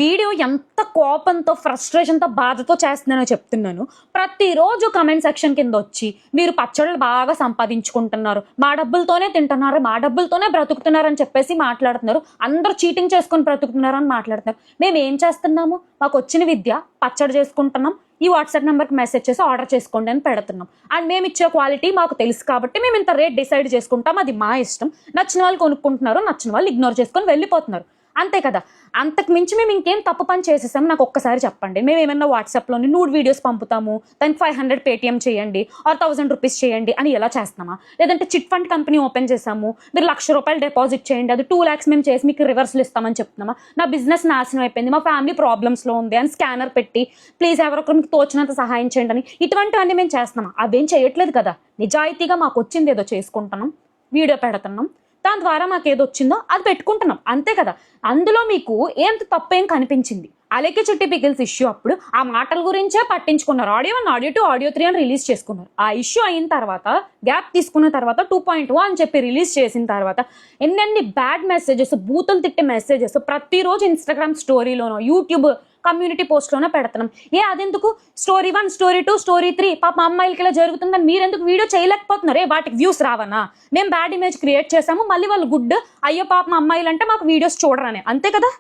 Video ఎంత కోపంతో ఫ్రస్ట్రేషన్తో బాధతో చేస్తున్నానో చెప్తున్నాను. ప్రతిరోజు కమెంట్ సెక్షన్ కింద వచ్చి మీరు పచ్చళ్ళు బాగా సంపాదించుకుంటున్నారు, మా డబ్బులతోనే తింటున్నారు, మా డబ్బులతోనే బ్రతుకుతున్నారు అని చెప్పేసి మాట్లాడుతున్నారు. అందరూ చీటింగ్ చేసుకొని బ్రతుకుతున్నారు అని మాట్లాడుతున్నారు. మేము ఏం చేస్తున్నాము? మాకు వచ్చిన విద్య పచ్చడి చేసుకుంటున్నాం, ఈ వాట్సాప్ నెంబర్కి మెసేజ్ చేసి ఆర్డర్ చేసుకోండి అని పెడుతున్నాం. అండ్ మేము ఇచ్చే క్వాలిటీ మాకు తెలుసు కాబట్టి మేము ఇంత రేట్ డిసైడ్ చేసుకుంటాం. అది మా ఇష్టం. నచ్చిన వాళ్ళు కొనుక్కుంటున్నారు, నచ్చిన వాళ్ళు ఇగ్నోర్ చేసుకొని వెళ్ళిపోతున్నారు. అంతే కదా. అంతకు మించి మేము ఇంకేం తప్పు పని చేసేసాము నాకు ఒక్కసారి చెప్పండి. మేము ఏమైనా వాట్సాప్లోని నూడ్ వీడియోస్ పంపుతాము, దానికి 500 పేటిఎం చేయండి ఆర్ 1000 రూపీస్ చేయండి అని ఎలా చేస్తున్నామా? లేదంటే చిట్ ఫండ్ కంపెనీ ఓపెన్ చేసాము, మీరు ₹1,00,000 డిపాజిట్ చేయండి, అది 2 lakhs మేము చేసి మీకు రివర్స్లు ఇస్తామని చెప్తున్నామా? నా బిజినెస్ నాశనం అయిపోయింది, మా ఫ్యామిలీ ప్రాబ్లమ్స్లో ఉంది అని స్కానర్ పెట్టి ప్లీజ్ ఎవరొకరు మీకు తోచినంత సహాయం చేయండి అని ఇటువంటివన్నీ మేము చేస్తున్నామా? అవేం చేయట్లేదు కదా. నిజాయితీగా మాకు వచ్చింది ఏదో చేసుకుంటున్నాం, వీడియో పెడుతున్నాం, దాని ద్వారా మాకు ఏదో వచ్చిందో అది పెట్టుకుంటున్నాం. అంతే కదా. అందులో మీకు ఏం తప్పేం కనిపించింది? అలెక్కి చిట్టి పికిల్స్ ఇష్యూ అప్పుడు ఆ మాటల గురించే పట్టించుకున్నారు. ఆడియో 1, ఆడియో 2, ఆడియో 3 అని రిలీజ్ చేసుకున్నారు. ఆ ఇష్యూ అయిన తర్వాత గ్యాప్ తీసుకున్న తర్వాత 2.1 అని చెప్పి రిలీజ్ చేసిన తర్వాత ఎన్నెన్ని బ్యాడ్ మెసేజెస్, బూతులు తిట్టే మెసేజెస్ ప్రతిరోజు ఇన్స్టాగ్రామ్ స్టోరీలోనో యూట్యూబ్ కమ్యూనిటీ పోస్ట్లోనే పెడుతున్నాం. అదెందుకు? స్టోరీ 1, స్టోరీ 2, స్టోరీ 3 పాప అమ్మాయిలకి ఇలా జరుగుతుందని మీరెందుకు వీడియో చేయలేకపోతున్నారు? వాటికి వ్యూస్ రావనా? మేము బ్యాడ్ ఇమేజ్ క్రియేట్ చేసాము, మళ్ళీ వాళ్ళు గుడ్, అయ్యో పాప అమ్మాయిలు అంటే మాకు వీడియోస్ చూడరని. అంతే కదా.